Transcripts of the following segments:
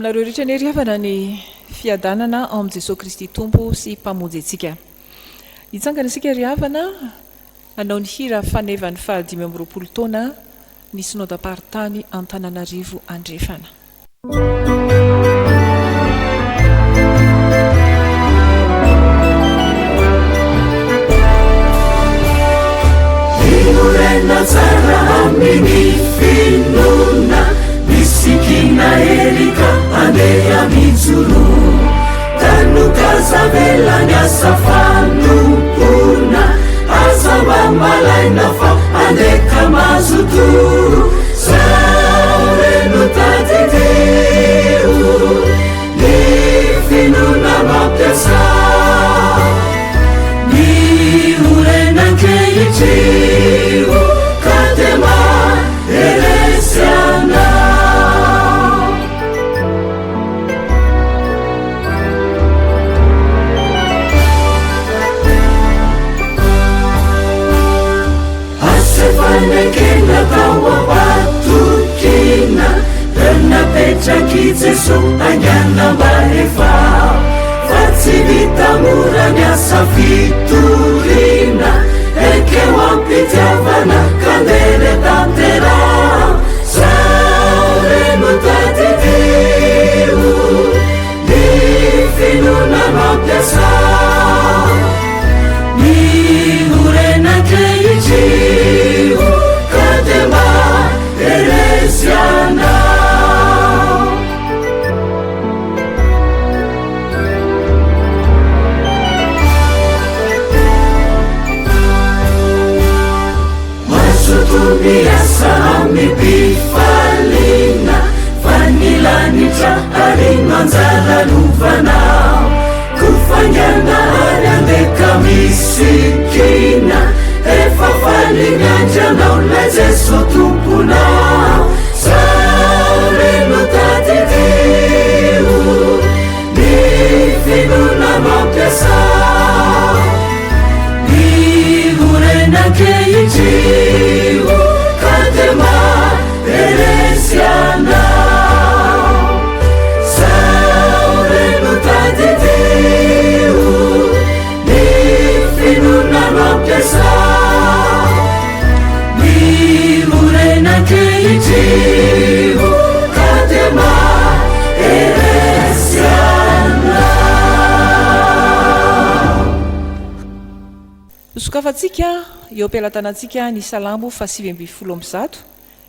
anareo rehetra ny riavana ny fiadanana ao amin'i Jesosy Kristy tompo sy mpamonjy antsika. Hitsangana isika riavana hanao ny hira fanevany fa 5 taona ny synodam-paritany Antananarivo andrefana. Inurena tsara aminy finona misikina erika andeha mijoro tanokazabelany asa fanompona aza mamalaina fa andeka mazotoro sareno tadideo ny finona mampiasa ny orenankehitrio ka tema eresiana asefanekena tawabatukina ernapetraki Jesu anyana mahefa fatsivitamurany asa fitorina ekewampitiavana kandele tantera saureno tatitiu ni finuna mampiasa ni urenankeitiu kadema eresiana miasa amipifalina fanilanitra arinanjara luvanao kufanyana ariandeka misikina efafalinyanjanao la Jesu tumpunao saureno tatitiu ni finuna mampiasa ni urenankeitiu kadema eresiana saureno tatitiu ni finuna mampiasa ni urenankeitiu kadema eresiana. Sokafatsika eo am-pialatanantsika ny Salamo 5:20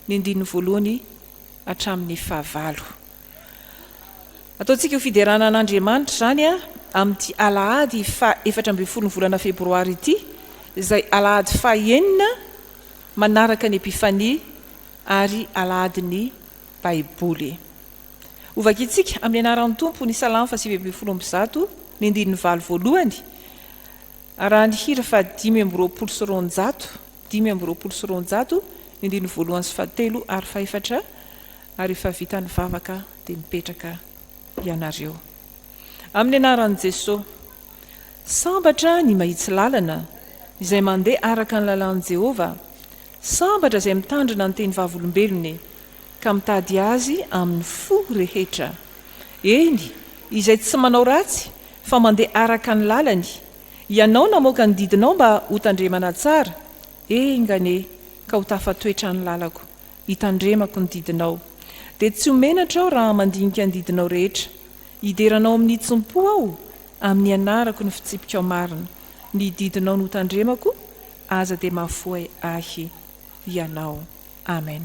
ny andininy voalohany hatramin'ny 9. Ataontsika ho fiderana an'Andriamanitra zany amin'ity Alahady 14 volana Febroary ity, izay Alahady 9 manaraka ny Epifania ary Alahady ny Baiboly. Ovakitsika amin'ny anaran'ny Tompo ny Salamo 5:20 ny andininy 9 voalohany. Araha ny hira fa 5 sy roanjato ny andininy voalohany sy 7 ary 4 ary efa vita ny vavaka dia mipetraka ianareo. Amin'ny anaran'i Jesosy, sambatra ny mahitsy lalana izay mandeha araka ny lalan'i Jehova, sambatra izay mitandrina ny teny vavolombelony ka mitady azy amin'ny fo rehetra. Eny, izay tsy manao ratsy fa mandeha araka ny lalany. Ianao namoaka ny didinao mba hotandremana tsara, engane ka ho tafatoetra ny lalako, hitandremako ny didinao. Dia tsy homenatra aho raha mandinika ny didinao rehetra. Hideranao amin'ny tsimpo aho, amin'ny anarako ny fitsipika marina. Ny didinao no hotandremako, aza dia mahafohay ahy ianao. Amen.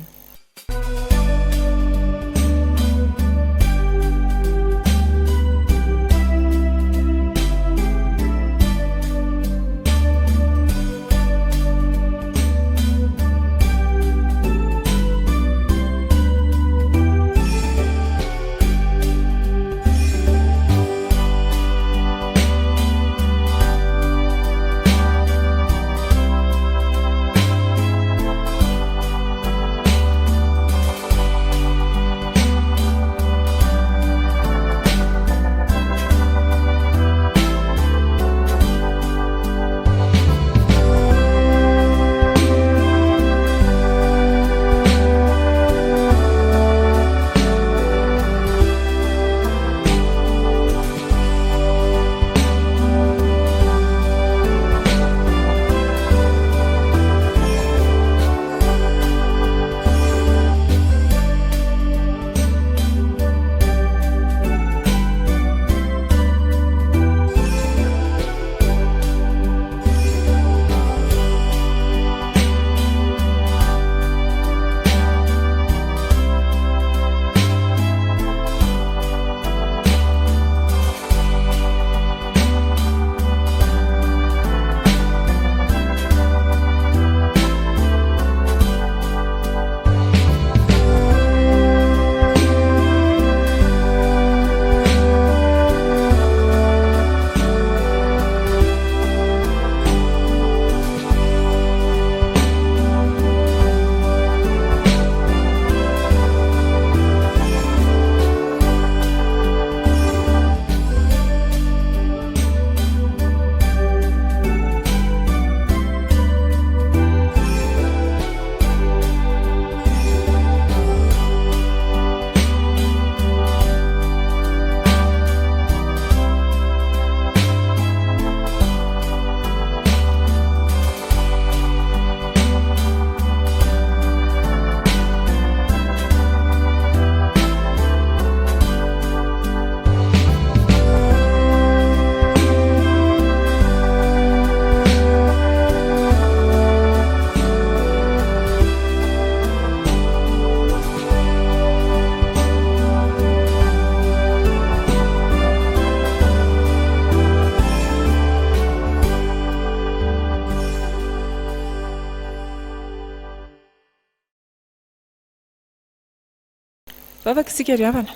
vavaka isika ry havana.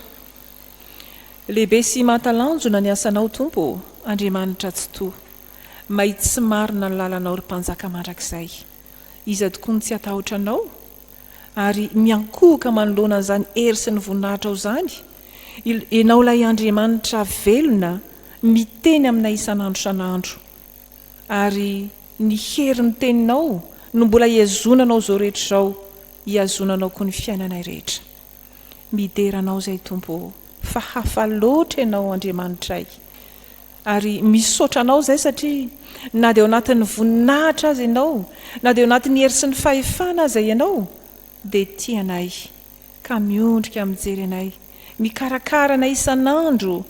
Lehibe sy mahatalanjona ny asanao tompo, Andriamanitra tsy toa. Mahitsy sy marina ny lalanao ry mpanjaka mandrakizay. Iza tokoa ny tsy atahotra anao, ary miankohoka manoloana an'izany hery sy ny voninahitra ao izany. Ianao ilay Andriamanitra velona, miteny aminay isan'andro san'andro. Ary ny hery ny teninao no mbola hiazonanao izao rehetra izao, hiazonanao koa ny fiainanay rehetra. Mideranao izay tompo, fa hafa loatra ianao Andriamanitray. Ary misaotra anao izay satria na dia ao anatin'ny voninahitra azy ianao, na dia ao anatin'ny hery sy ny fahefana azy ianao, dia tianay ka miondrika mijery anay, mikarakara anay isan'andro.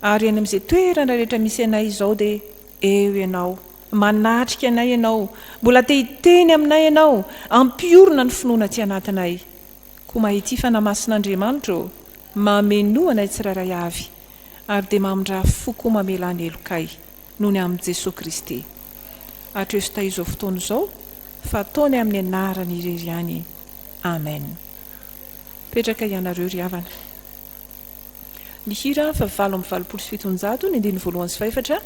Ary any amin'izay toerana rehetra misy anay izao dia eo ianao, manatrika anay ianao, mbola te hiteny aminay ianao, ampiorina ny finoana ty anatinay. Koa mahity fanamasin'Andriamanitra, mameno anay tsirairay avy, ary dia mamindra fo koa mamela ny elokay noho ny amin'i Jesosy Kristy. Hatreo sy izao fotoana izao, fa ataony amin'ny anarany irery ihany. Amen. Petraka ianareo ry havana. Ny hira fa 8:700 ny andiny voalohany sy faefatra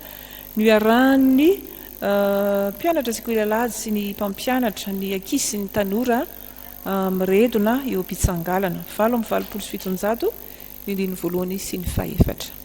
no iarahan'ny mpianatra sekoly Alahady sy ny mpampianatra, ny ankizy sy ny tanora miredona eo am-pitsangalana. 8:700 ny andiny voalohany sy ny faefatra.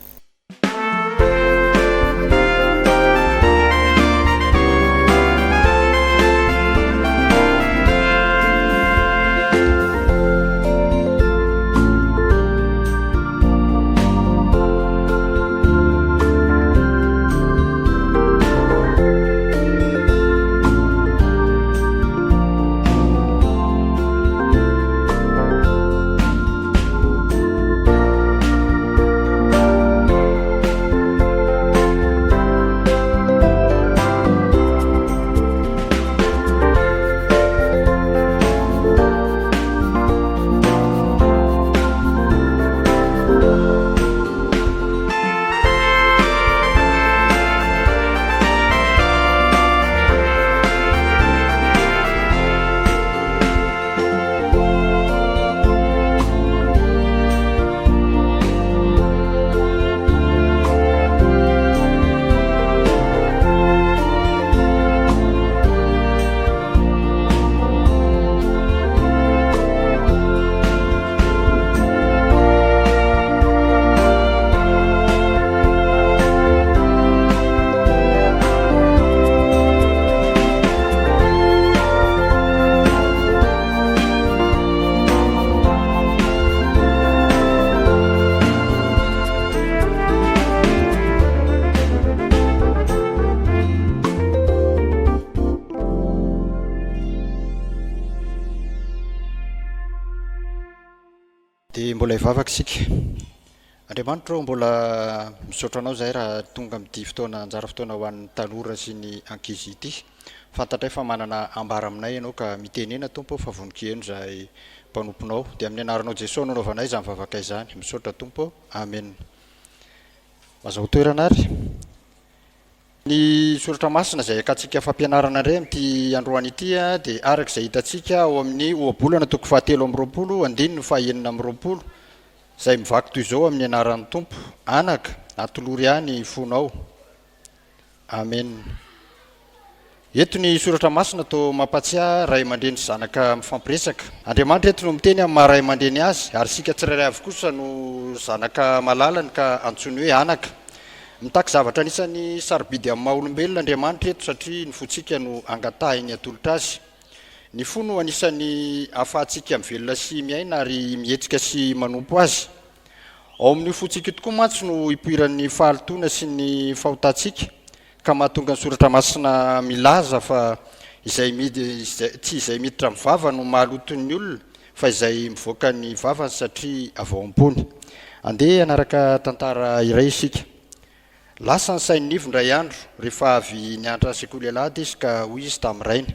Dia mbola hivavaka isika. Andriamanitra mbola misaotra anao izay raha tonga amin'ity fotoana anjara fotoana ho an'ny tanora sy ny ankizy ity. Fantatray fa manana ambara aminay ianao ka mitenena tompo fa vonikeno izay mpanomponao. Dia amin'ny anaranao Jesosy nanaovanay izany vavaka izany. Misaotra tompo. Amen. Mazao toerana ary. Ny soratra masina izay akantsika fampianarana indray amin'ity androany ity dia arak'izay hitantsika ao amin'ny ohabolana 7:20 andiny 9:20 izay mivaky toy izao amin'ny anaran'ny tompo. Anaka atolory ihany fonao. Amen. Eto ny soratra masina to mampatsiahy ray aman-dreny sy zanaka mifampiresaka. Andriamanitra eto no miteny amin'ny maha ray aman-dreny azy, ary sika tsirairay avy kosa no zanaka malalany ka antsony hoe anaka. Mitaky zavatra anisany sarobidy amin'ny maha-olombelona Andriamanitra eto satria ny fontsika no angatahiny atolotra azy. Ny fo no anisany ahafahantsika mivelona sy miaina ary mihetsika sy manompo azy. Ao amin'ny fontsika tokoa mantsy no hipoiran'ny fahalitoana sy ny fahotantsika, ka mahatonga ny soratra masina milaza fa tsy izay miditra amin'ny vava no mahaloton'ny olona, fa izay mivoaka ny vavany satria avao am-pony. Andeha anaraka tantara iray isika. Lasa ny sain'ny nivo indray andro rehefa avy nianatra sekoly Alahady izy ka hoy izy tamin'irainy.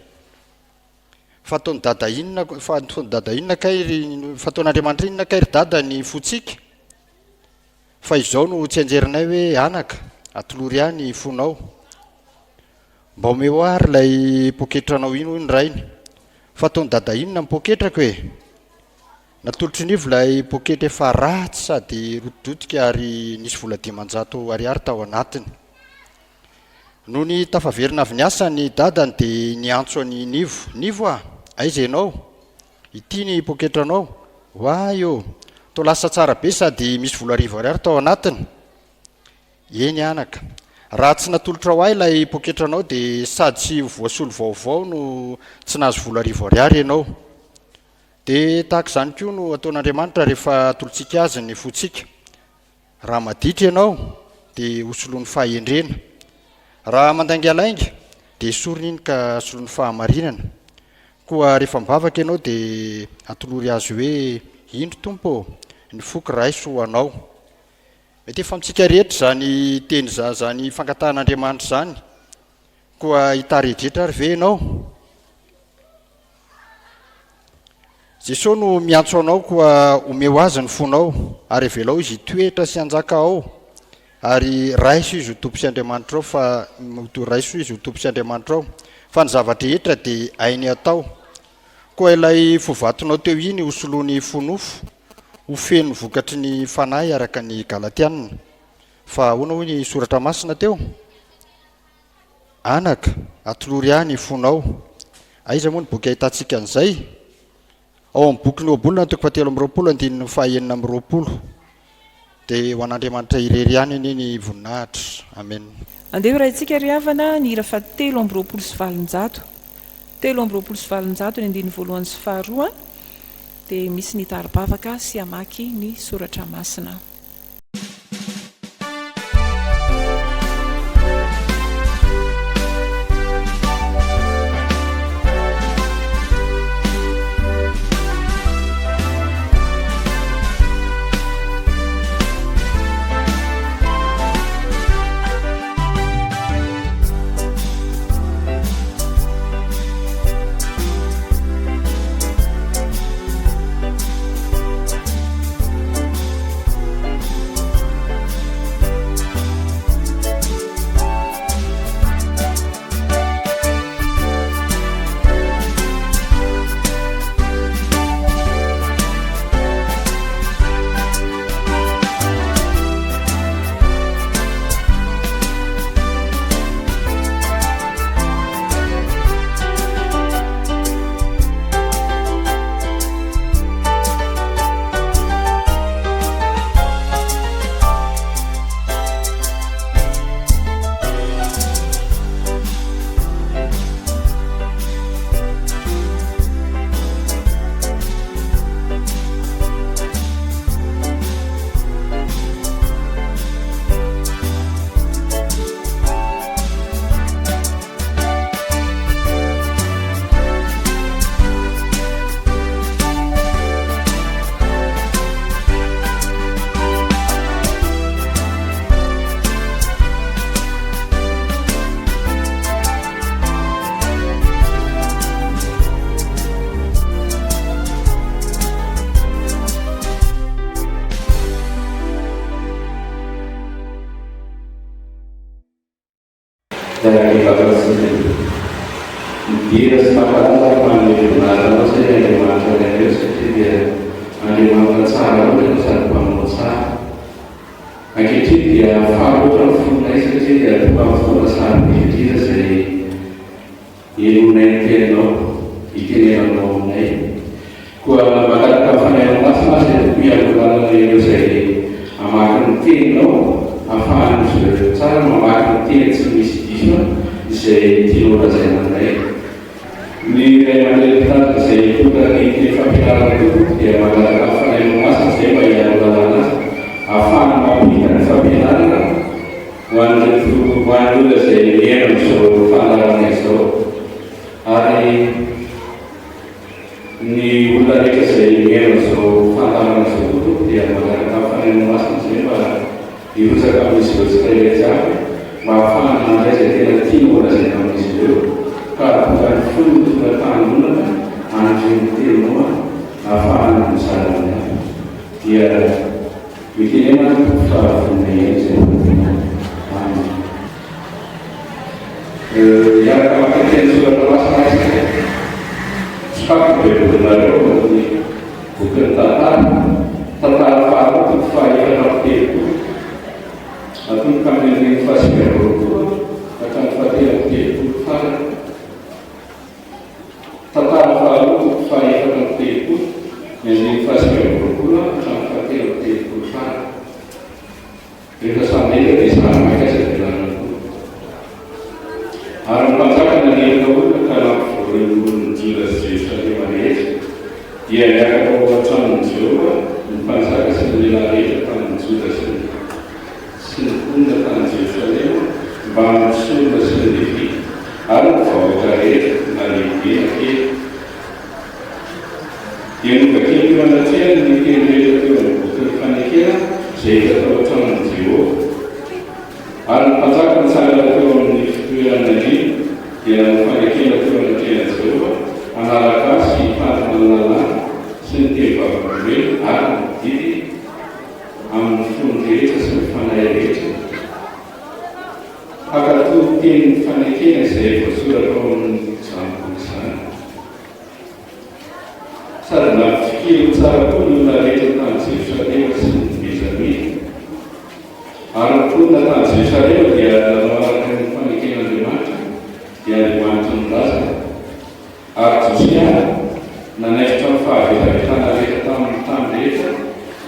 Fataon'ny dada inona fataon'Andriamanitra inona kay ry dada ny fontsika? Fa izao no tsy anjerinay hoe anaka, atolory ihany fonao. Mba omeo ary ilay poketranao ino ny rainy. Fataon'ny dada inona ny poketrako e? natolotry nivo ilay pokety efa ratsy sady rotodrotika ary nisy vola 500 ariary tao anatiny. No ny tafaverina avy niasa ny dadany dia niantso any nivo aiza ianao, ity ny poketranao, oa io to lasa tsara be sady misy vola 10 ariary tao anatiny. Eny anaka, raha tsy natolotra ho ahy ilay poketranao dia sady tsy voasolo vaovao no tsy nahazo vola 10 ariary ianao. Dia tahaka izany koa no ataon'Andriamanitra rehefa atolotsika azy ny fotsika. Raha maditra ianao dia hosoloan'ny fahendrena, raha mandaingalainga dia sorin'iny ka soloan'ny fahamarinana. Koa rehefa mibavaka ianao dia atolory azy hoe indro tompo ny foky raiso ho anao. Mety efa amintsika rehetra zany teny zany fankatahan'Andriamanitra zany. Koa hitarehetra ary ve ianao? Jesosy no miantso anao koa omeo azy ny fonao ary velao izy toetra sy anjaka ao ary raiso izy ho tompo sy Andriamanitra ao fa raiso izy ho tompo sy Andriamanitra ao fa ny zavatra rehetra dia hainy atao. Koa ilay fovatonao teo iny ho soloany fonofo ho feno vokatry ny fanahy araka ny Galatianina. Fa ahoana hoy ny soratra masina teo? Anaka atolory any fonao. Aiza moa ny boky ahitantsika an'izay? Ao amin'ny boky ny ohabolona toko 720 andininy 420 dia ho an'Andriamanitra irery ihany ny voninahitra. Amen. Andeha raha itsika ry havana ny hira fa 320 sy 700 320 sy 700 ny andiny voalohany sy faharoa dia misy ny taribavaka sy amaky ny soratra masina. Dia sepakat Andriamanitra saya Andriamanitra itu seperti Andriamanitra tsara dan satu bangsa. Akhirnya dia faham betul seperti dia bangsa besar dia dari Indonesia ikan yang kuala bakat kafan yang masing-masing biar kuala itu saya amakan tino afan sudah cara memakan tino semisal saya tino rasa yang ni realidad se disfruta y que familiar que mala casa en casa se vaya a la afán mamita familiar cuando se vieron su familiar eso hay ni una de que se vieron su familiar eso ya mala casa en casa se va y usa camisas de esa afán no es que tiene tiempo de hacer camisas kalau bukan full bertanggung anjing ilmu apa misalnya dia bikin enak kalau punya sebenarnya yang kalau kita sudah terasa sekarang benar-benar bukan tak tamin'ny fasiaroa hatrany fahatelo telopolo farany tantara faharoa faefatra ny telopolo ny fasiaroa hatrany fahatelo telopolo farany rehefa samela dia izany maikasa delanako ary mpanjakana nena olona ka nampivoren'olony Judas Jerusalema rehetra dia niakatra ao an-tranon'i Jehova ny mpanjaka sy ny lehilahy rehetra tamin'ny Judas sy ny mponina tany Jerusalema mba hamosorona sy ny Levita ary ny vahoaka rehetra na lehibe na kely. Dia novakely manatrehany ny teny rehetra teo amin'ny bokin'ny fanekena izay hita tao an-tranon'i Jehova. Ary ny mpanjaka nitsangana teo amin'ny fitoerana rino dia ny fanekena teo anatrehana Jehova analaka sy hitanana ny lalàna sy ny teny vavam-potoena ary ny didy amin'ny fony rehetra sy ny fanahy rehetra. Hakatoy teny fanekena izay voasoratra ao amin'ny zamboky izany. Sady nafikiro tsara koa ny olona rehetra tany Jerusalema sy ny Benjamina. Ary ny mponina tany Jerusalema dia nanao araka ny faneken'Andriamanitra dia Andriamanitra ny lazana. Ary Josiana nanaikitra ny fahaveravitana rehetra tamin'ny tany rehetra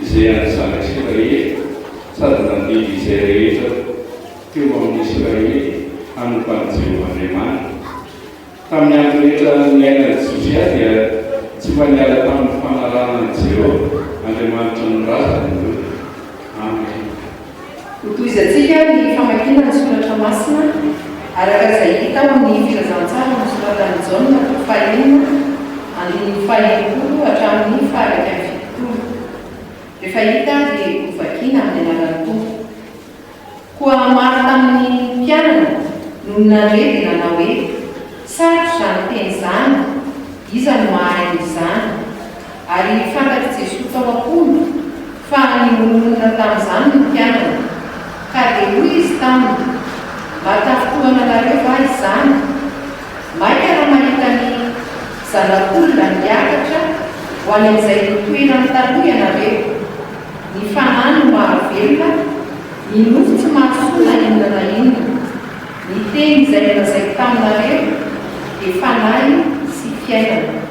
izay an'izany Israely sady nandidy izay rehetra teo amin'ny Israely hanompan'ny Jehovahandriamanitra. Tamin'ny andro rehetra niainan'i Josia dia tsy mba niala tamin'ny fanaranan'i Jehova Andriamanitra ny razana. Amen. Hotoizantsika ny famakiana ny soratra masina araka izay hita ao amin'ny filazantsara ny soratan'i Jaona fahaenina andininy fahaenipolo hatramin'ny faharaiky amby fitopolo. Rehefa hita dia hovakiana amin'ny anaran'ny Tompo. Koa maro tamin'ny mpianana no nandre dia nanao hoe sarotra izany teny izany, iza no mahay izany. Ary fantatry Jesosy tao am-pony fa nimonona tamin'izany ny mpianana. Ka dia hoy izy taminy, matafotoana nareo va izany? Maika raha mahita ny zanak'olona niakatra ho any amin'izay toerany taloha ianareo. Ny fanahy no mahavelona, ny nofo tsy mahasoa inona na inona. Ny teny izay lazaiko taminareo dia fanahy sy fiainana.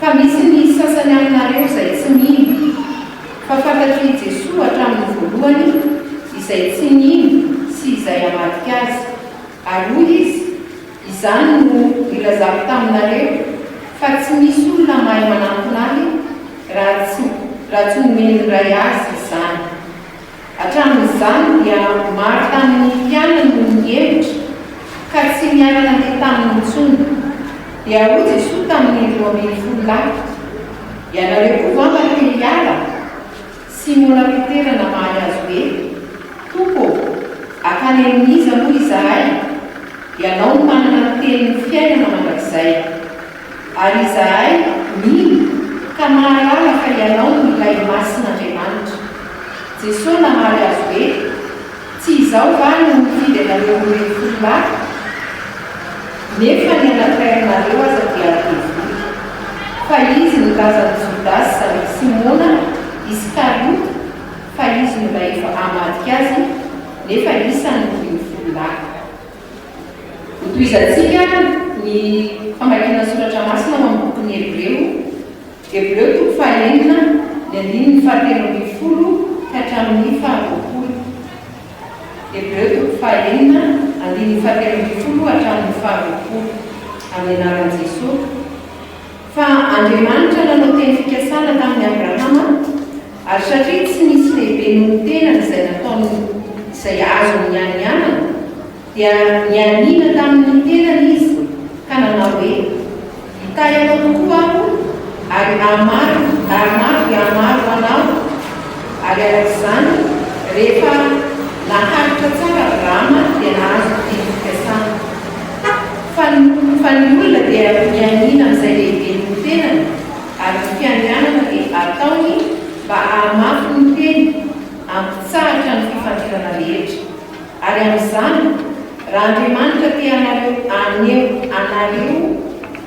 Fa misy ny sasany aminareo izay tsy mino, fa fantatry Jesosy hatramin'ny voalohany izay tsy nino sy izay hamadika azy. Ary hoy izy, izany no ilazako taminareo fa tsy misy olona mahay manampona ahy raha tsy nomeny ray azy izany. Hatramin'izany dia maro tamin'ny mpianana no nihevitra ka tsy miarana ny tamin'ny ntsony. Dia hoy Jesosy tamin'ny 12 lahy, ianareo koa va mba te hiala? Simona Petera namaly azy hoe, Tompo, akany amin'iza moa izahay? Ianao no manana ny tenin'ny fiainana mandrakizay. Ary izahay mino ka mahalala fa ianao no ilay masin'Andriamanitra. Jesosy namaly azy hoe, tsy izao va no mifidy anareo 12 lahy? Nefa ny anankiray aza dia tevoly. Fa izy no lazan'i Jodasy sady Simona Iskariota, fa izy no ilay efa hamadika azy, nefa isany 12 lahy. Hotoizantsika ny famakiana soratra masina ao amin'ny bokin'ny Hebreo toko fahaenina ny andininy fahatelo ambin'ny folo ka hatramin'ny faha-20. Hebreo toko fahaenina andininy fahatelo ambin'ny folo hatramin'ny faha-20 amin'ny anaran'i Jesosy. Fa Andriamanitra nanao teny fikasana tamin'ny Abrahama, ary satria tsy nisy lehibe noho ny tenany izay nataony izay azo nianianana, dia nianina tamin'ny tenany izy ka nanao hoe, hitay anao tokoa aho ary amaro dia amaro anao. Ary arak'izany rehefa naharitra tsara Abrahama dia nahazo teny fikasana. Fa ny olona dia mianina amin'izay lehibe noho ny tenany, ary ny fianianana dia ataony mba hahamafy ny teny, ampitsahatra ny fifandirana rehetra. Ary amin'izany raha Andriamanitra te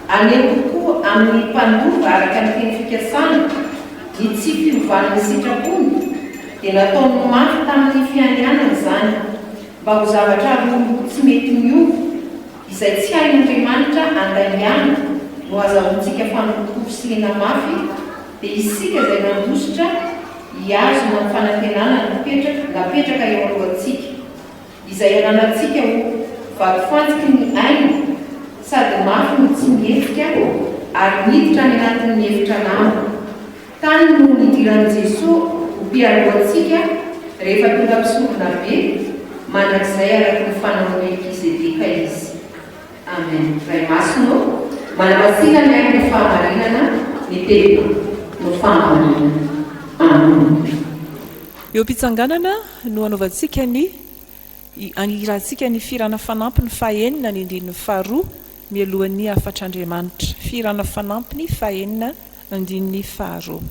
aneho koa amin'ny mpandova araka ny teny fikasana ny tsy fiovan'ny sitrapony, dia nataony mafy tamin'ny fianianana izany. mba ho zavatra tsy mety miova izay tsy hain'Andriamanitra andaniana no azahoantsika fanompofoana mafy dia isika izay nandositra hiazona ny fanantenana napetraka eo alohantsika izay ananantsika ho vatofantsiky ny aina sady mafy no tsy miefika ary miditra ny anatin'ny hevitra namana tany no nidiran'i Jesosy ho mpialohantsika rehefa tonga mpisorona be mandrakizay araky ny Fanaon'Melkisedeka izy. Amen. Ray masino manamatsika ny aina ny fahamarinana ny tena no fahamarinana. Amen. Eo am-pitsanganana no anaovantsika ny anirantsika ny firana fanampiny fahenina ny andininy faharoa mialohan'ny afatr'Andriamanitra. Firana fanampiny fahenina andininy faharoa.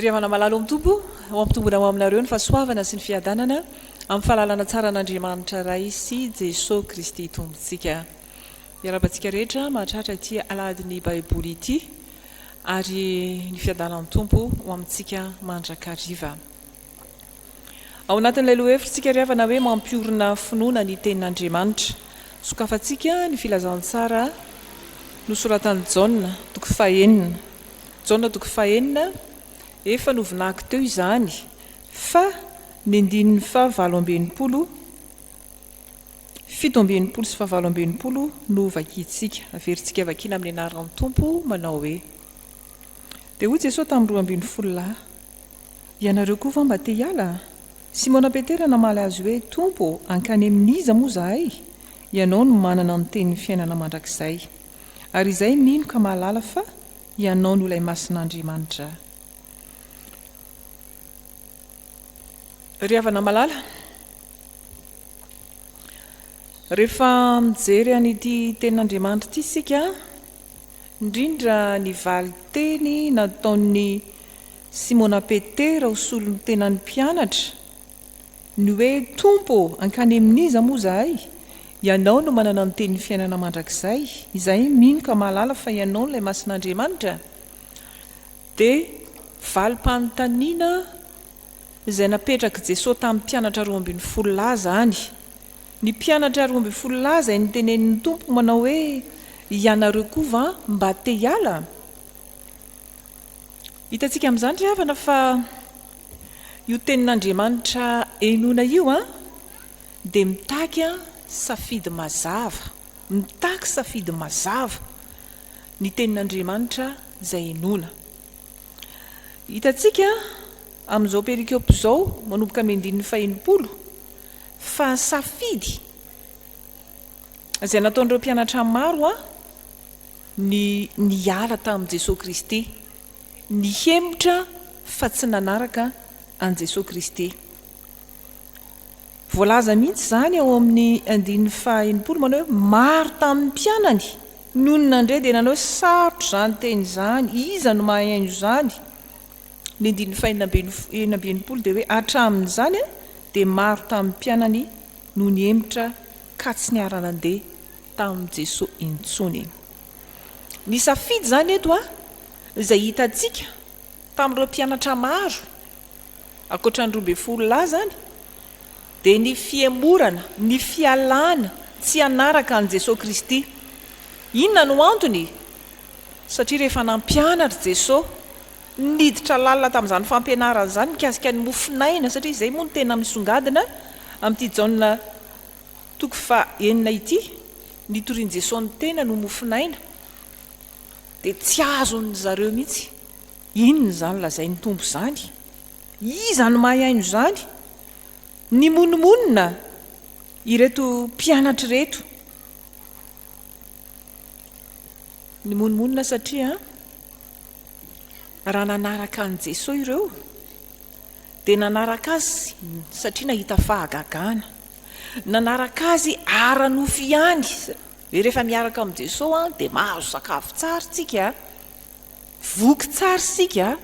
Riavana malalo amin'tompo ho ampitombona ho aminareo ny fahasoavana sy ny fiadanana amin'ny fahalalana tsara an'Andriamanitra ray sy Jesosy Kristy tombontsika. Iarabantsika rehetra mahatratra ity alahady ny baiboly ity ary ny fiadanan'ny tompo ho amintsika mandrakariva. Ao anatin'ilay loha-hevitra tsika riavana hoe mampiorina finoana ny tenin'Andriamanitra. Sokafantsika ny filazantsara nosoratan'i Jaona toko fahenina. Jaona toko fahenina efa novinahiko teo izany fa ny andininy fahavalo ambinipolo fito ambinipolo sy fahavalo ambinipolo no vakintsika averintsika vakina amin'ny anaran'ny tompo manao hoe dia hoy Jesosy tamin'ny 12 lahy ianareo koa va mba te hiala? Simona Petera namaly azy hoe tompo ankany amin'iza moa zahay? Ianao no manana ny tenin'ny fiainana mandrakizay ary izay mino ka mahalala fa ianao no ilay masin'Andriamanitra. Ry havana malala, rehefa mijery an'ity tenin'Andriamanitra ity isika, indrindra ny valiteny nataon'ny Simona Petera ho solony tenan'ny mpianatra ny hoe tompo ankany amin'iza moa zahay? Ianao no manana ny tenin'ny fiainana mandrakizay, izay mino ka mahalala fa ianao ilay masin'Andriamanitra. Dia valim-panontaniana izay napetraka Jesosy tamin'ny mpianatra 12 lahy zany. Ny mpianatra 12 lahy izay nitenenin'ny tompo manao hoe ianareo koa va mba te hiala? Hitantsika amin'izany ry havana fa io tenin'Andriamanitra enoina io dia mitaky safidy mazava, mitaky safidy mazava ny tenin'Andriamanitra izay enoina. Hitantsika amin'izao perikopy izao manomboka amin'ny andininy 100 fa safidy izay nataon'ireo mpianatra maro ny niala tamin'i Jesosy Kristy, ny hemotra fa tsy nanaraka an'i Jesosy Kristy. voalaza mihitsy zany ao amin'ny 1 manao hoe maro tamin'ny mpianany nonona ndray dia nanao sarotro zany teny zany iza no mahaino zany ny 1 dia hoe hatramin'izany dia maro tamin'ny mpianany no niemitra ka tsy niara-nandeha tamin'i Jesosy intsony. Ny safidy zany eto izay hitantsika tamin'ireo mpianatra maro ankoatra ny 12 lahy zany dia ny fiemorana, ny fialana tsy hanaraka an' Jesosy Kristy. Inona no antony? Satria rehefa nampianatra Jesosy niditra lalina tamin'izany fampianarana zany mikasika ny mofinaina, satria izay moa no tena misongadina amin'ity Jaona 9 ity, nitorian' Jesosy ny tena no mofinaina dia tsy azony zareo mihitsy. Inona zany lazain'ny tompo zany? Iza no mahaino zany? Ny monomonina ireto mpianatra reto, ny monomonina satria raha nanaraka an' Jesosy ireo dia nanaraka azy satria nahita fahagagana, nanaraka azy ara-nofo ihany. Rehefa miaraka amin'i Jesosy dia mahazo sakafo tsara tsika, voky tsara sika.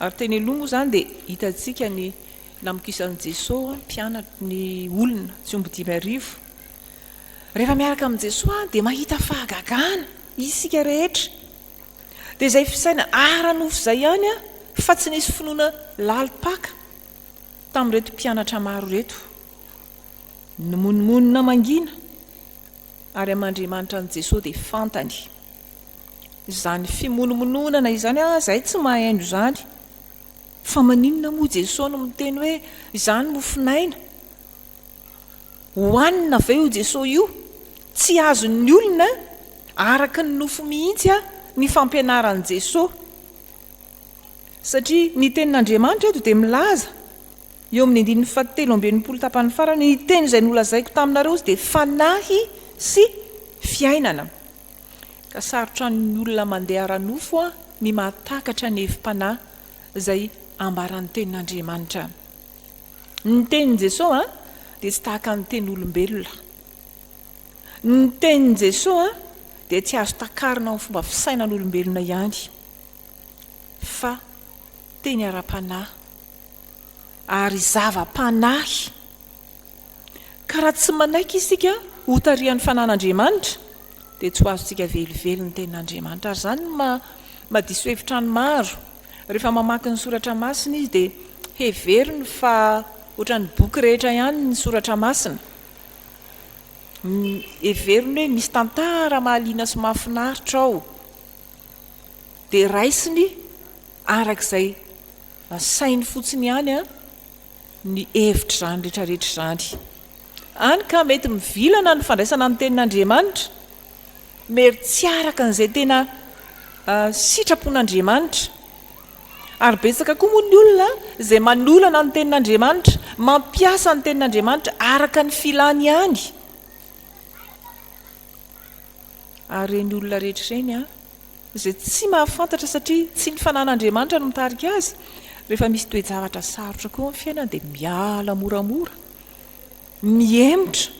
Ary teny aloha moa zany dia hitantsika ny namokisan'i Jesosy mpianatra ny olona tsy omby 5,000. Rehefa miaraka amin'i Jesosy dia mahita fahagagana isika rehetra. Dia izay fisaina ara-nofo izay ihany fa tsy nisy finoana lalipaka tamin'ireto mpianatra maro reto. Ny monomonina mangina ary aman-Andriamanitra an'i Jesosy dia fantany. Izany fimonomononana izany izay tsy mahaino zany. Fa maninona moa Jesosy no miteny hoe izany mofinaina? Hohanina ve io Jesosy io? Tsy azon'ny olona araka ny nofo mihitsy ny fampianaran'i Jesosy. Satria ny tenin'Andriamanitra eto dia milaza eo amin'ny 17 tapany farany, ny teny izay nolazaiko taminareo izy dia fanahy sy fiainana. Ka sarotra ny olona mandeha ara-nofo ny mahatakatra ny hevim-panahy izay ambaran'ny tenin'Andriamanitra. Ny tenin'i Jesosy dia tsy tahaka ny tenin'olombelona. Ny tenin'i Jesosy dia tsy azo takarina amin'ny fomba fisainan'olombelona ihany, fa teny ara-panahy ary zava-panahy. Ka raha tsy manaiky isika ho tarihan'ny fanan'Andriamanitra dia tsy ho azontsika velively ny tenin'Andriamanitra. Ary zany mahadiso hevitra ny maro rehefa mamaky ny soratra masina izy dia heveriny fa ohatran'ny boky rehetra ihany ny soratra masina. Heveriny hoe misy tantara mahaliana sy mahafinaritra ao, dia raisiny arak'izay sainy fotsiny ihany ny hevitra zany rehetrarehetra zany. Any ka mety mivilana ny fandraisana ny tenin'Andriamanitra, mety tsy araka an'izay tena sitrapon'Andriamanitra. Ary betsaka koa moa ny olona izay manolana ny tenin'Andriamanitra, mampiasa ny tenin'Andriamanitra araka ny filany ihany. Ary ny olona rehetra ireny izay tsy mahafantatra satria tsy ny fanan'Andriamanitra no mitarika azy, rehefa misy toe-javatra sarotra koa amin'ny fiainana dia miala moramora, miemotra.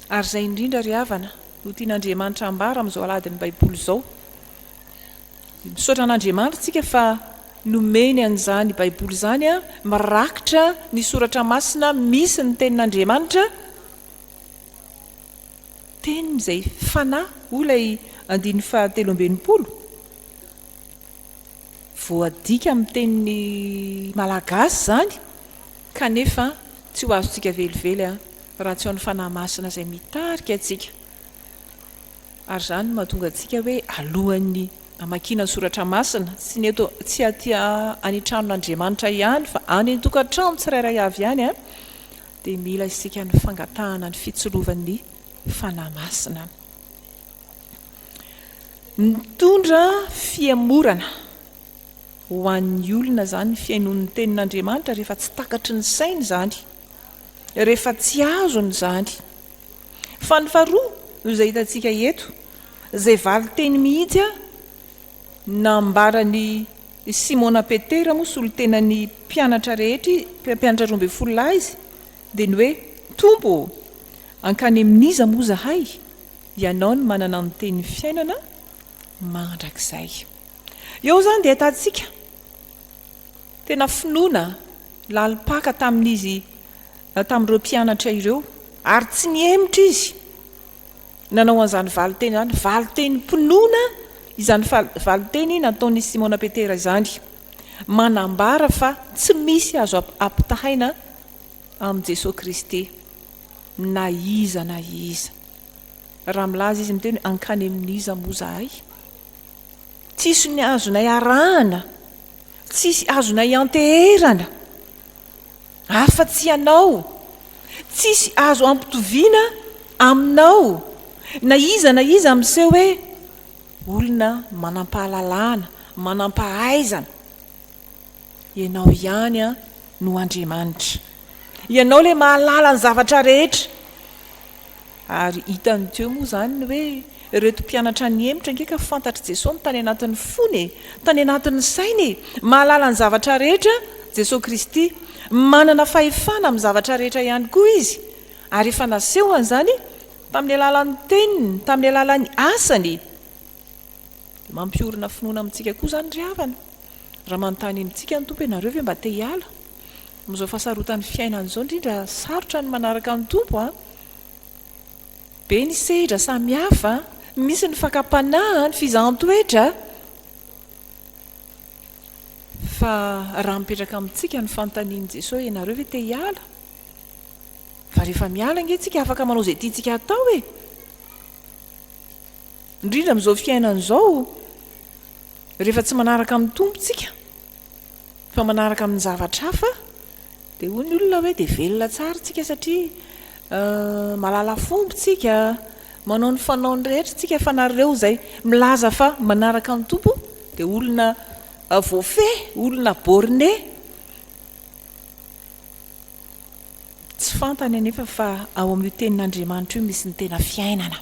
Ary izay indrindra ry havana no tian'Andriamanitra ambara amin'izao aladin'ny Baiboly izao. Misaotra an'Andriamanitra tsika fa nomeny an'izany Baiboly izany mirakitra ny soratra masina misy ny tenin'Andriamanitra, teniny izay fanahy olay 17 voadika amin'ny teniny malagasy zany, kanefa tsy ho azontsika velively raha tsy ho an'ny fanahy masina izay mitarika atsika. Ary zany mahatonga antsika hoe alohan'ny amakiana ny soratra masina tsy aty any tranon'Andriamanitra ihany fa any tokantrano tsirairay avy ihany dia mila isika ny fangatahana ny fitsolovan'ny fanahy masina. Mitondra fiemorana ho an'ny olona zany fiainon'ny tenin'Andriamanitra rehefa tsy takatry ny sainy zany, rehefa tsy azony zany. Fa ny faharoa izay hitantsika eto, izay vali teny mihitsy nambarany Simona Petera moa solo tenany mpianatra rehetra mpianatra 12 lahy izy dia ny hoe tompo ankany amin'iza moa zahay ianao no manana ny teny fiainana mandrakizay. Eo zany dia ahitantsika tena finoana lalipaka tamin'izy tamin'ireo mpianatra ireo ary tsy nihemotra izy nanao an'izany valiteny zany valiteny mpinoana izany valiteny nataon'ny Simona Petera izany manambara fa tsy misy azo ampitahaina amin'i Jesosy Kristy na iza raha milaza izy miteny ankany amin'iza moa zahay tsisy ny azonay arahana tsisy azonay anteherana afa-tsy ianao tsisy azo ampitoviana aminao na iza amin'izay hoe olona manampahalalana manampahaizana ianao ihany no Andriamanitra ianao le mahalala ny zavatra rehetra ary hitany teo moa zany hoe reto mpianatra niemotra ngeka fantatry Jesosy tany anatin'ny fony tany anatin'ny sainy mahalala ny zavatra rehetra Jesosy Kristy manana fahefana amin'ny zavatra rehetra ihany koa izy ary efa nasehoany zany tamin'ny alalan'ny teniny tamin'ny alalan'ny asany mampiorina finoana amintsika koa zany ry havana raha manontany amintsika ny tompo ianareo ve mba te hiala amin'izao fahasarotan'ny fiainana izao indrindra sarotra ny manaraka ny tompo be ny sehitra samihafa misy ny fakapanahy ny fizahan-toetra fa raha mipetraka amintsika ny fanontanian'i Jesosy ianareo ve te hiala fa rehefa miala nge tsika afaka manao izay tiantsika atao indrindra amin'izao fiainana izao rehefa tsy manaraka amin'ny tompontsika fa manaraka amin'ny zavatra hafa dia hoy ny olona hoe dia velona tsara tsika satria malala fompontsika manao ny fanaony rehetra tsika fa nareo izay milaza fa manaraka amin'ny tompo dia olona voafe olona borne tsy fantany anefa fa ao amin'io tenin'Andriamanitra io misy ny tena fiainana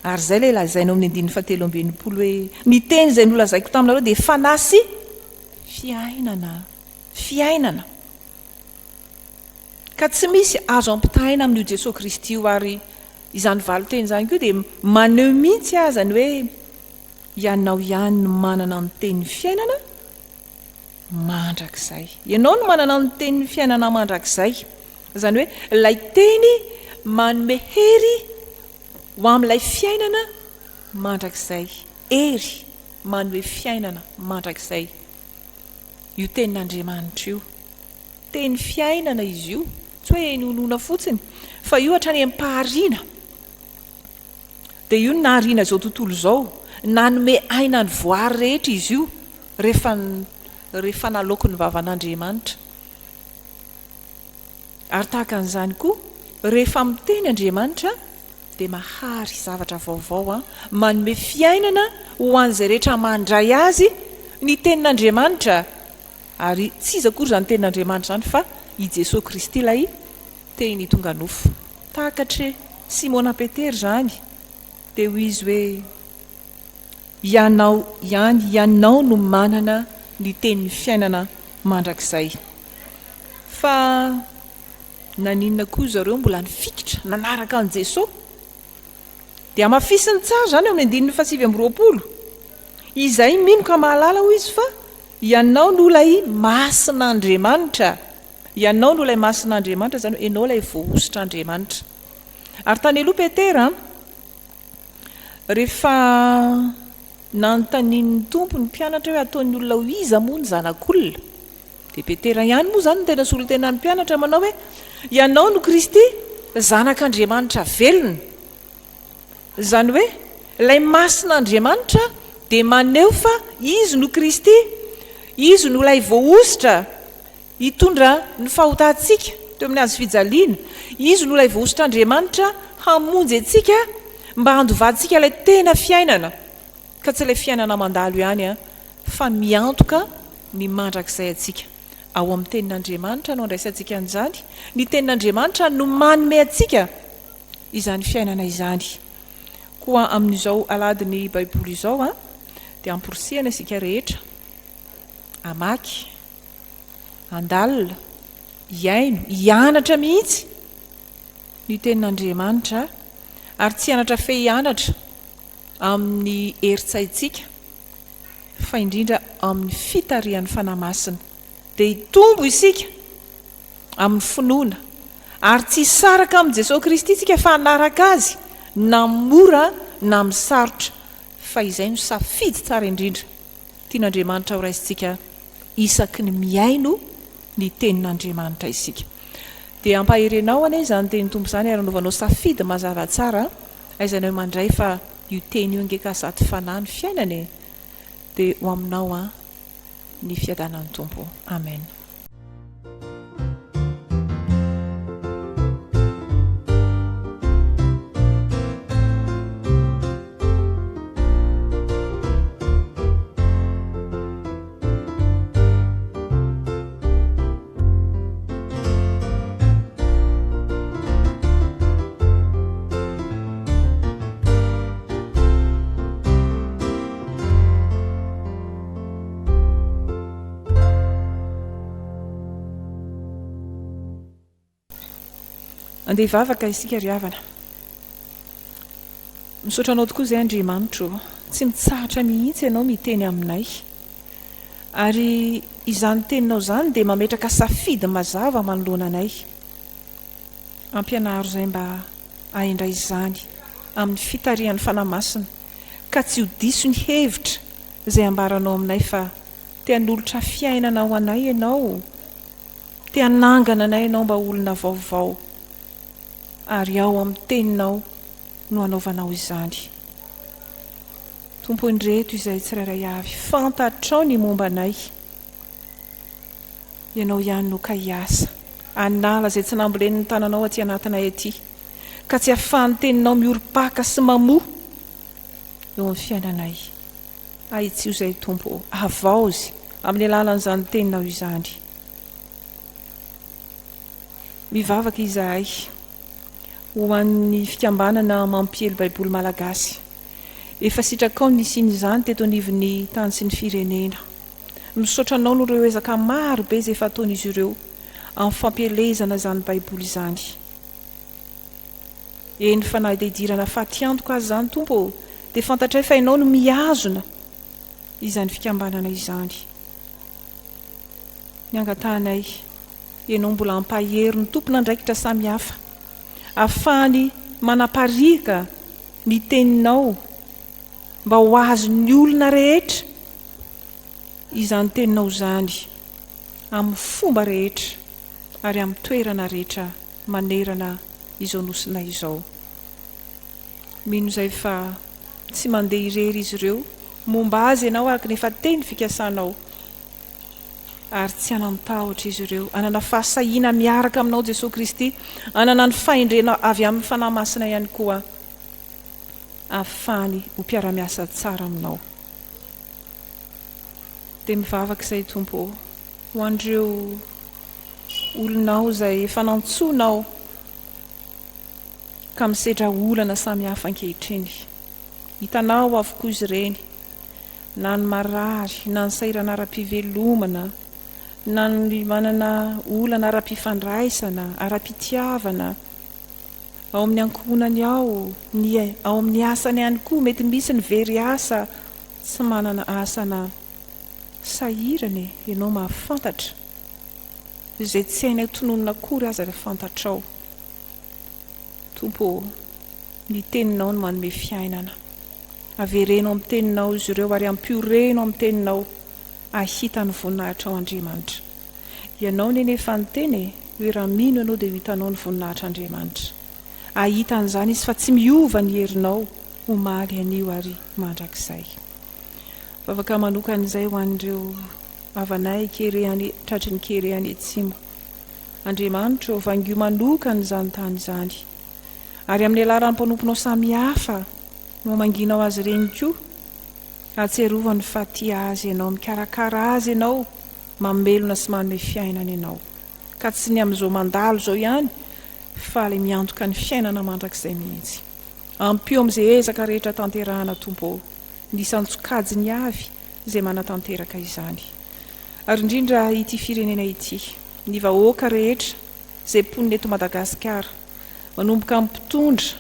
ary zay le lazainao amin'ny 17 hoe ny teny izay nolazaiko taminareo dia fanasy fiainana ka tsy misy azo ampitahaina amin'io Jesosy Kristy io ary izany valiteny izany koa dia maneho mihitsy azany hoe ianao ihany no manana ny teny fiainana mandrakizay ianao no manana ny teny fiainana mandrakizay izany hoe ilay teny manome hery ho amin'ilay fiainana mandrakizay hery manome fiainana mandrakizay io tenin'Andriamanitra io teny fiainana izy io tsy hoe nonoina fotsiny fa io hatrany ampahariana dia io nahariana izao tontolo izao nanome aina ny voary rehetra izy io rehefa nalaoko ny vavan'Andriamanitra ary tahaka an'izany koa rehefa miteny Andriamanitra dia mahary zavatra vaovao manome fiainana ho an'izay rehetra mandray azy ny tenin'Andriamanitra ary tsy iza kory izany tenin'Andriamanitra izany fa i Jesosy Kristy ilay teny tonga nofo tahakatre Simona Petera izany dia hoy izy hoe ianao no manana ny teny fiainana mandrakizay fa naninona koa zareo mbola nifikitra nanaraka an' Jesosy dia amafisiny tsara zany eo amin'ny 19 izay mino ka mahalala ho izy fa ianao no ilay masin'Andriamanitra ianao no ilay masin'Andriamanitra zany hoe ianao ilay voahositr'Andriamanitra ary tany aloha Petera rehefa nanontanian'ny tompo ny mpianatra hoe ataon'ny olona ho iza moa ny zanak'olona dia Petera ihany moa zany no tena solo tenan'ny mpianatra manao hoe ianao no Kristy zanak'Andriamanitra velona izany hoe ilay masin'Andriamanitra dia maneho fa izy no Kristy izy no ilay voahositra hitondra ny fahotantsika teo amin'ny azo fijaliana izy no ilay voahositr'Andriamanitra hamonjy antsika mba handovaditsika ilay tena fiainana ka tsy ilay fiainana mandalo ihany fa miantoka ny mandrakizay atsika ao amin'ny tenin'Andriamanitra no andraisantsika an'izany ny tenin'Andriamanitra no manome atsika izany fiainana izany koa amin'izao aladiny baiboly izao dia amporisihana isika rehetra amaky, andalina, iaino, hianatra mihitsy ny tenin'Andriamanitra ary tsy hianatra fe hianatra amin'ny heritsaitsika fa indrindra amin'ny fitarian'ny fanamasina dia hitombo isika amin'ny finoana ary tsy hisaraka amin'i Jesosy Kristy isika fa hanaraka azy na mora na misarotra fa izay no safidy tsara indrindra tian'Andriamanitra ho raisitsika isaky ny miaino ny tenin'Andriamanitra isika. Dia ampaherenao ane izany teny tompo izany ary anaovanao safidy mazava tsara aizanao mandray fa io teny io ngeka zaty fanahy ny fiainana dia ho aminao ny fiadanan'ny tompo. Amen. Andeha hivavaka isika ry havana. Misaotra anao tokoa izay Andriamanitra, tsy mitsahatra mihitsy ianao miteny aminay. Ary izany teninao izany dia mametraka safidy mazava manoloana anay. Ampianaro izay mba haindray izany amin'ny fitarian'ny fanamasina ka tsy ho diso ny hevitra izay ambaranao aminay fa te hanolotra fiainana ho anay ianao, te hanangana anay ianao mba olona vaovao. Ary ao amin'ny teninao no anaovanao izany. Tompo indreto izay tsirairay avy, fantatrao ny momba anay. Ianao ihany no ka hiasa, anala izay tsy nambolen'ny tananao aty anatinay aty, ka tsy ahafahan'ny teninao mioripaka sy mamoa eo amin'ny fiainanay. Ahitsio izay tompo, avaozy amin'ny alalan'izany teninao izany. Mivavaka izahay ho an'ny fikambanana mampiely baiboly malagasy. Efa sitrakao ny sin'izany teto anivon'ny tany sy ny firenena. Misaotra anao no ireo ezaka maro be izay efa ataon'izy ireo amin'ny fampielezana izany baiboly izany. Eny fa na hidirana fatiantoka azy izany tompo, dia fantatray fa ianao no mihazona izany fikambanana izany. Ny angatanay, ianao mbola ampahery ny tompona andraikitra samihafa, ahafahany manaparika ny teninao mba ho azon'ny olona rehetra izany teninao izany amin'ny fomba rehetra ary amin'ny toerana rehetra manerana izao nosina izao. Mino izay fa tsy mandeha irery izy ireo momba azy ianao araka ny efa teny fikasanao, ary tsy hanamtahotra izy ireo, anana fahasahiana miaraka aminao Jesosy Kristy, anana ny fahendrena avy amin'ny fanahy masina ihany koa, ahafahany ho mpiara-miasa tsara aminao. Dia mivavaka izay tompo ho an'ireo olonao izay efa nantsonao ka misedra olana samihafa ankehitriny. Hitanao avokoa izy ireny, na ny marary, na ny sairana ara-pivelomana, na ny manana olana ara-pifandraisana, ara-pitiavana, ao amin'ny ankohonany ao amin'ny asany ihany koa, mety misy ny very asa tsy manana asana sahirany. Ianao mahafantatra izay tsy hainay tononona akory aza rehefa fantatrao. Tompo, ny teninao no manome fiainana. Averenao amin'ny teninao izy ireo ary ampiorenao amin'ny teninao ahita ny voninahitra ao Andriamanitra. Ianao nenefa ny teny hoe raha mino ianao dia hitanao ny voninahitra Andriamanitra. Ahita an'izany izy fa tsy miova ny herinao omaly anio ary mandrakizay. Vavaka manokan'izay ho an'ireo havanay kerehany tratry ny kerehany atsimo. Andriamanitra vangio manokana izany tany izany, ary amin'ny alalan'ny mpanomponao samihafa no manginao azy ireny koa, atserovany fa tia azy ianao, mikarakara azy ianao, mamelona sy manome fiainana ianao, ka tsy ny amin'izao mandalo izao ihany fa ilay miantoka ny fiainana mandrakizay mihitsy. Ampio amin'izay ezaka rehetra tanterahana tompo, ny isantsokajiny avy izay manatanteraka izany. ary indrindra ity firenena ity ny vahoaka rehetra izay mponina eto Madagasikara manomboka mpitondra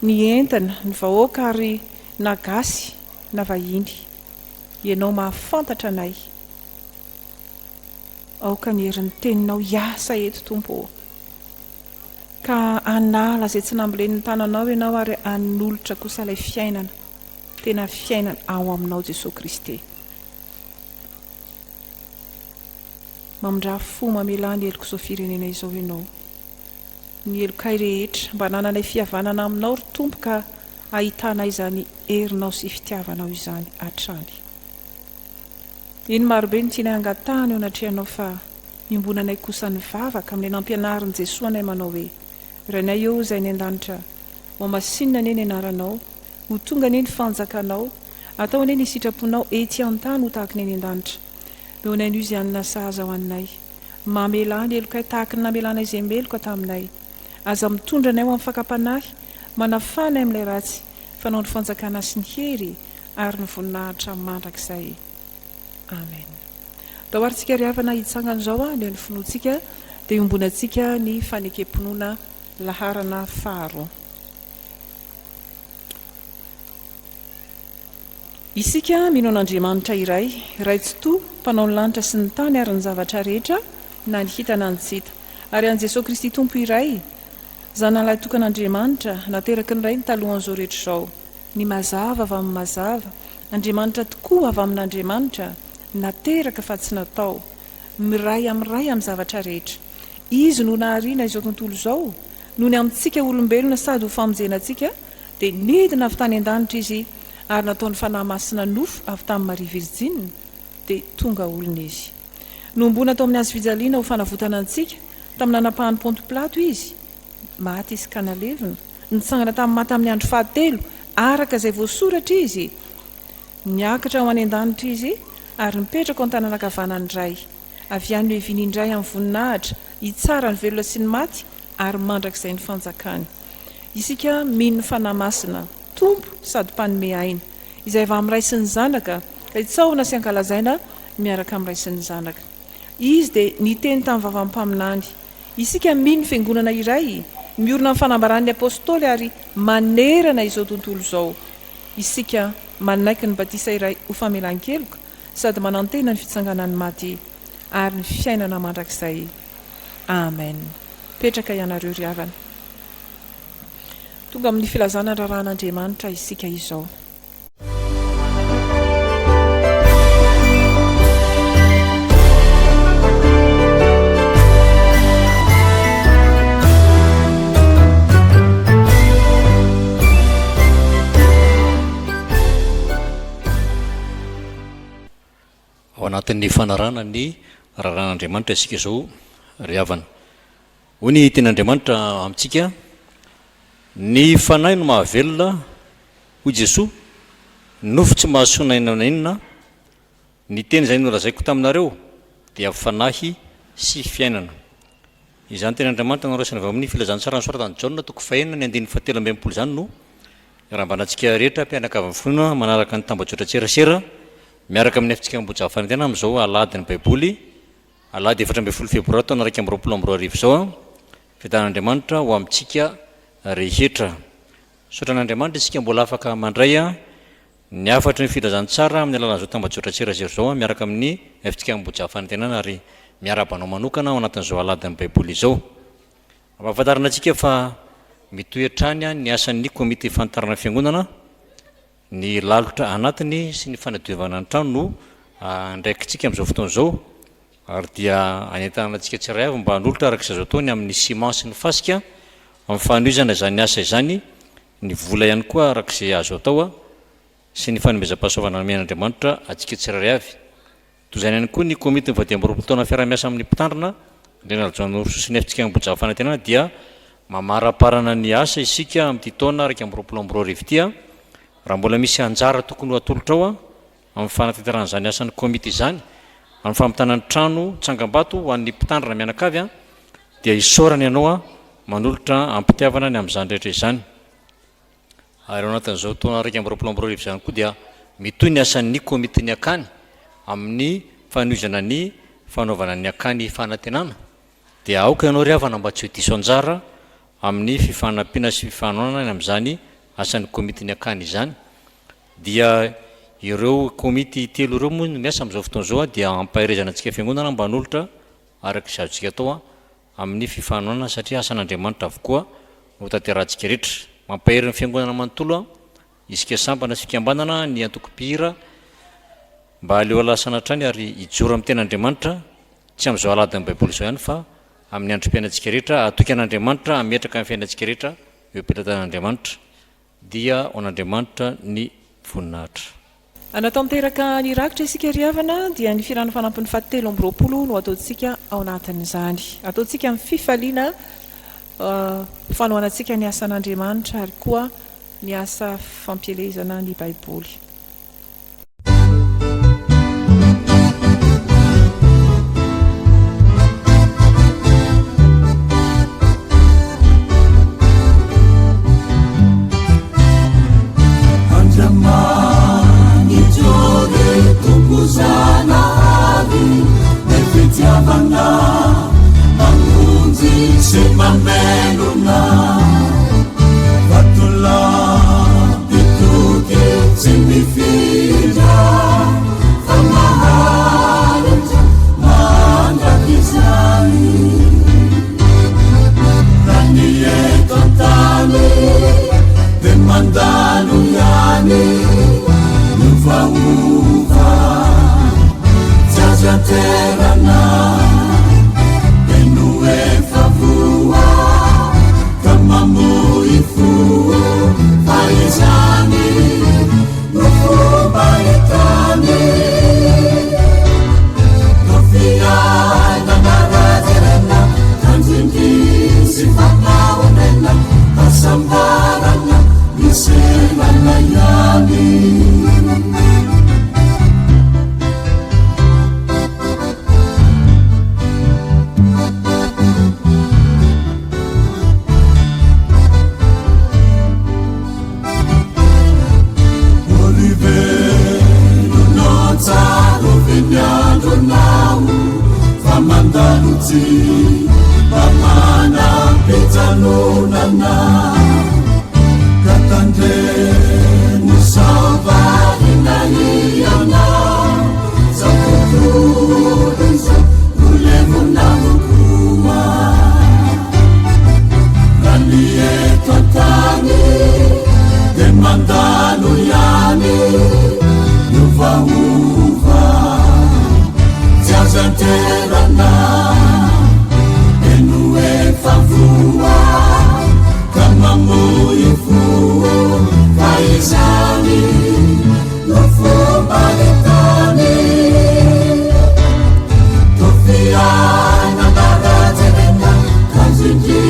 ny entana ny vahoaka ary nagasy na vahiny ianao mahafantatra anay aoka ny herin'ny teninao hiasa eto tompo ka anala izay tsy nambolen'ny tananao ianao ary anolotra kosa ilay fiainana tena fiainana ao aminao Jesosy Kristy mamindra fo mamela ny eloko izao firenena izao ianao ny elokay rehetra mba nananay fihavanana aminao ry tompo ka ahitanay izany herinao sy fitiavanao izany hatrany iny marobe ny tianay angatahana eo anatrehanao fa mimbonanay kosa ny vavaka amin'ny nampianarin'i Jesosy anay manao hoe ranay eo izay ny an-danitra mamasinina ane ny anaranao ho tonga ane ny fanjakanao atao ane ny sitraponao ety an-tany ho tahaka ny an-danitra eo anay izy anina sahaza ho anay mamela ny elokay tahaka ny namelanay izay meloka taminay aza mitondra anay ho amin'ny fakapanahy manafanay amin'ilay ratsy fanao ny fanjakana sy ny hery ary ny voninahitra mandrakizay amen dao arytsika ry havana hitsangan'izao a ny finoantsika dia iombonantsika ny fanekempinoana laharana faharoa isika mino an'Andriamanitra iray tsy to mpanao ny lanitra sy ny tany ary ny zavatra rehetra na ny hita na ny tsy hita ary an' Jesosy Kristy tompo iray zanalahy tokan'Andriamanitra nateraka ny ray ny talohan'izao rehetra izao ny mazava avy amin'ny mazava Andriamanitra tokoa avy amin'Andriamanitra nateraka fa tsy natao miray amin'ny zavatra rehetra izy no nahariana izao tontolo izao noho ny amintsika olombelona sady ho famonjenantsika dia nidina avy tany an-danitra izy ary nataony fanahy masina nofo avy tamin'ny Maria Virjine dia tonga olona izy nombona tao amin'ny azo fijaliana ho fanavotana antsika tamin'ny nanapahany Ponto Pilato izy maty izy kanalevina nitsangana tamin'ny maty amin'ny andro fahatelo araka izay voasoratra izy niakatra ho any an-danitra izy ary mipetraka ao an-tanàna ankavanany iray avy any hoe vinindray amin'ny voninahitra hitsara ny velona sy ny maty ary mandrakizay ny fanjakany isika mino ny fanahy masina tompo sady mpanome aina izay avy amin'ny ray sy ny zanaka ka hitsahona sy ankalazaina miaraka amin'ny ray sy ny zanaka izy dia niteny tamin'ny vavam-paminany isika mino fiangonana iray miorina amin'ny fanambaran'ny apôstôly ary manerana izao tontolo izao isika manaiky ny batisa iray ho famelan-keloka sady manantena ny fitsanganan'ny maty ary ny fiainana mandrakizay amen petraka ianareo ry havana tonga amin'ny filazana raran'Andriamanitra isika izao ao anatin'ny fanarana ny raran'Andriamanitra isika izao ry havana hoy ny tenin'Andriamanitra amintsika ny fanahy no mahavelona hoy Jesosy nofo tsy mahasoana inona ny teny izay nolazaiko taminareo dia fanahy sy fiainana izany tenin'Andriamanitra noraisana avy amin'ny filazantsara ny soratany Jaona toko fahenina ny andininy fahatelo amby enimpolo izany no iarahambanatsika rehetra mpianaka avy amin'ny fonina manaraka ny tambajotra tserasera miaraka amin'ny FJKM Ambohijafy Fanantenana amin'izao Alahady ny Baiboly Alahady 14 Febroary taona 2022 izao fitan'Andriamanitra ho amintsika rehetra sotran'Andriamanitra isika mbola afaka mandray ny afatra ny filazantsara amin'ny alalan'izao tambajotra tserasera izao miaraka amin'ny FJKM Ambohijafy Fanantenana ary miarabanao manokana ao anatin'izao Alahady ny Baiboly izao ampahafantarana antsika fa mitoetrany ny asan'ny komite fantarana fiangonana ny lalotra anatiny sy ny fanadiovana ny trano no ndraikitsika amin'izao fotoana izao ary dia anentanana antsika tsiray avy mba hanolotra arak'izay zao taony amin'ny ciment sy ny fasika amin'ny fanoizana izany asa izany ny vola ihany koa arak'izay azo atao sy ny fanomezam-pahasoavana amen'Andriamanitra atsika tsiray avy toy izany ihany koa ny komite ny 20 taona fiara-miasa amin'ny mpitandrina nrenaljoan'Orso sy ny FJKM Ambohijafy Fanantenana dia mamaraparana ny asa isika amin'ity taona 2022 ity raha mbola misy anjara tokony ho atolotra ao amin'ny fanatanteran'izany asan'ny komite izany amin'ny fampitana ny trano tsangambato ho an'ny mpitandrina mianakavy dia isaorana ianao manolotra ampitiavana ny amin'izany rehetra izany ary ao anatin'izao taona 2022 izany koa dia mitoy ny asan'ny komite ny akany amin'ny fanoizana ny fanaovana ny akany fanantenana dia aoka ianao ry havana mba tsy ho diso anjara amin'ny fifanampiana sy fifanoanana amin'izany asan'ny komity ny akany izany dia ireo komity telo ireo moa no miasa amin'izao fotoana izao dia ampairezana antsika fiangonana mba n'olotra araka izantsika atao amin'ny fifanoanana satria asan'Andriamanitra avokoa ho tanterahantsika rehetra mampaheriny fiangonana manontolo isika sambana sy fikambanana ny antoko-pihira mba aleo alasana hatrany ary ijoro amin'ny ten'Andriamanitra tsy amin'izao alady amin'ny baiboly izao ihany fa amin'ny androm-piainantsika rehetra atoky an'Andriamanitra ametraka amin'ny fiainantsika rehetra eo am-pilatan'Andriamanitra dia ao an'Andriamanitra ny voninahitra. Anatanteraka ny rakitra isika ry havana dia ny firano fanampin'ny fahatelo amby roapolo no ataontsika ao anatin'izany. Ataontsika amin'ny fifaliana fanohanantsika ny asan'Andriamanitra ary koa ny asa fampielezana ny baiboly. Mameluna Vatula Bituke Simifida Famaharita Mandakizani Raniye Totani Demandanu Yani Nuva Uva Jajaterana Paisani, Nufu Baitani, Nufia, Nanarazerena, Tanzindi, Sifanaunena, Asambarana, Nisena Yani. Famandaluti, Pamana Pitanunana, Katande Musava Inayana, Zakukuruza, Ulemunamukuma, Raniye Totani, Demandaluyani, Nuva Uva. Jajanterana Enue favua Kamamuifu Kaisani Nufu Baletani Tofiana Naraterena Kanjinji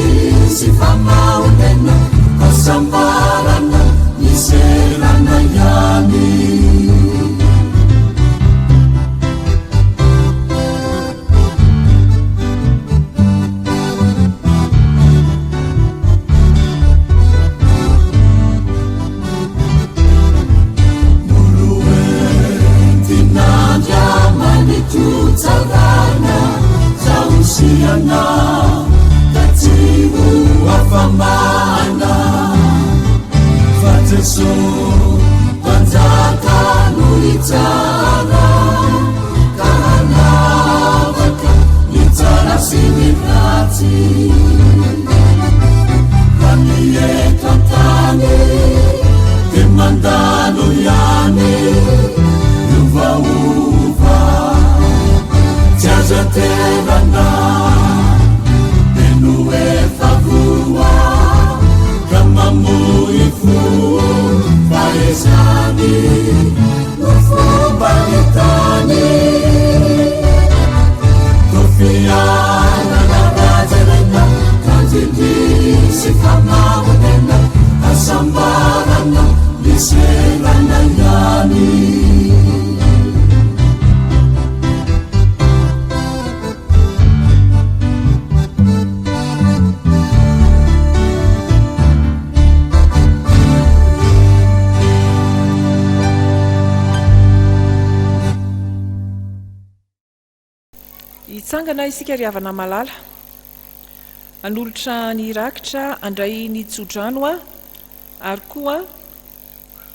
Sifamaunena Kasambarana Niserana Yani. Tutarana Tausiana Tatibu Wafamana Fateso Panzaka Nuitara Kahanavaka Nitara Simirati Kaniye Katani Demandano Yani Yuva Uva Jajaterana Enue favua Kamamuifu Paisani Nufu Balitani Tofiana Naraterena Kanjindi Sifamaunena Asambarana Liserana Yani. Mitsangana isika ry havana malala, anolotra ny rakitra andray ny tsodrano a, ary koa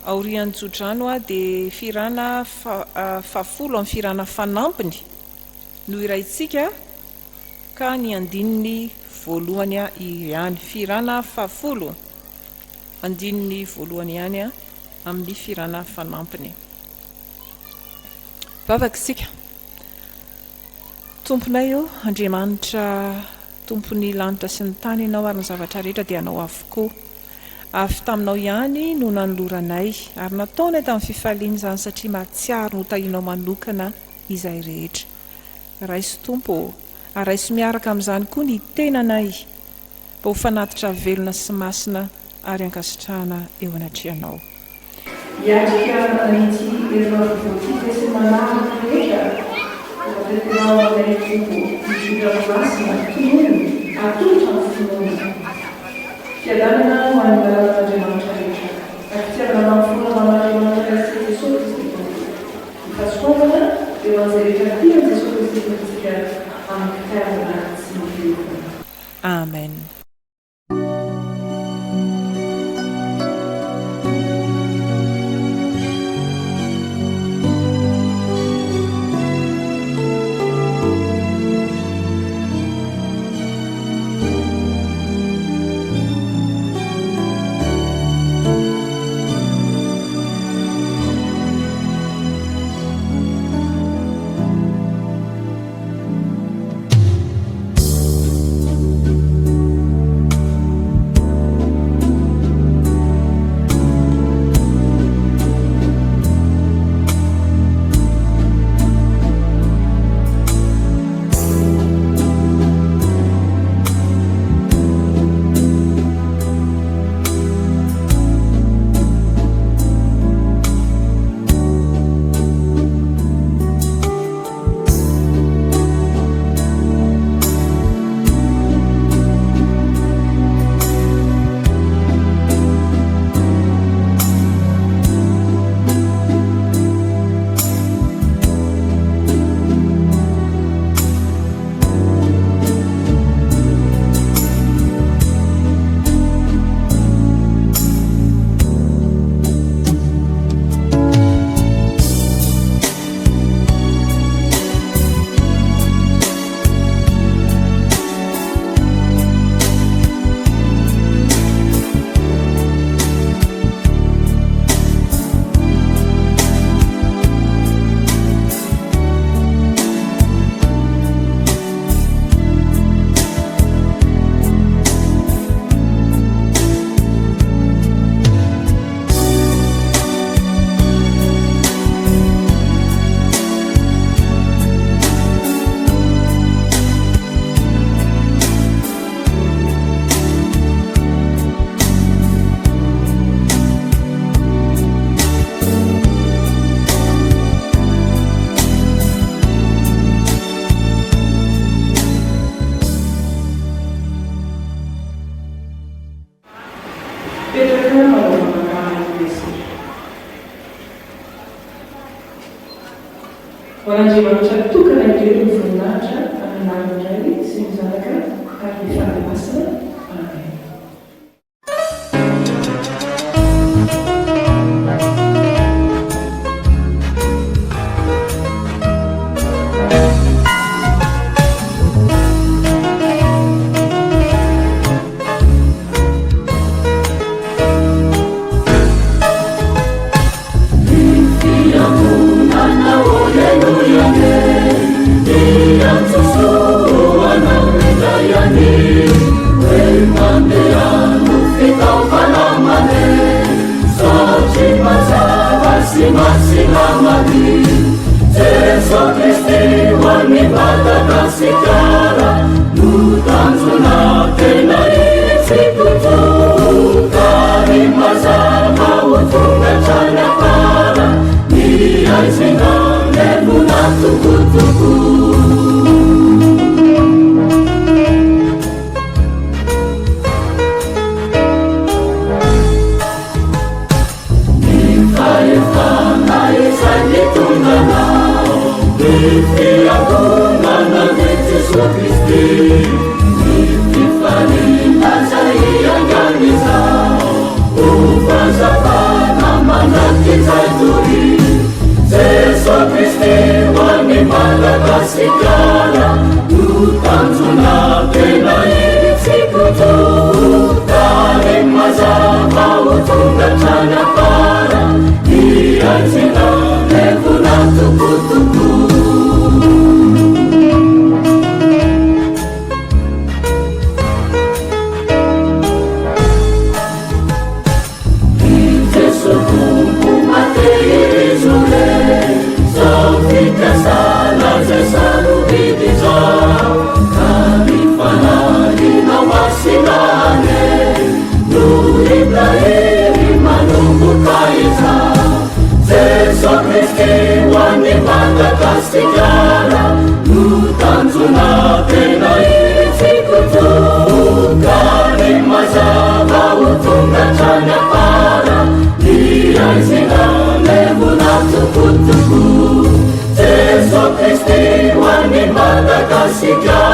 aorian'ny tsodrano a dia firana fafolo amin'ny firana fanampiny no iraitsika ka ny andininy voalohany a ihany, firana fafolo andininy voalohany ihany a amin'ny firana fanampiny. Vavaka isika. Tomponay eo Andriamanitra, tompony lanitra sy ny tany, ianao ary ny zavatra rehetra dia anao avokoa. Avy taminao ihany no nanoloranay ary nataonay tamin'ny fifaliana izany satria mahatsiaro no tahinao manokana izay rehetra. Raiso Tompo, ary raiso miaraka amin'izany koa ny tenanay mba ho fanatitra velona sy masina ary ankasitrahana eo anatrehanao. Iatrika an'ity eroa voatika sy manaraka rehetra, retinao anay Tompo midra masina tonono atolotra ny finoana. Fiadanana ho an'ny lalàn'Andriamanitra rehetra, ary fitiavana mampiorina amin'Andriamanitra sy Jesosy Kristo. Hifasoavana eo an'izay rehetra tiana Jesosy Kristo isika amin'ny fitiavana sy ny fiovana. Amen. Andriamanitra tokana ireo ny voninahitra amin'ny nalandray sy ny zanaka ary ny fanamasina. Amen. If you are Madagasikara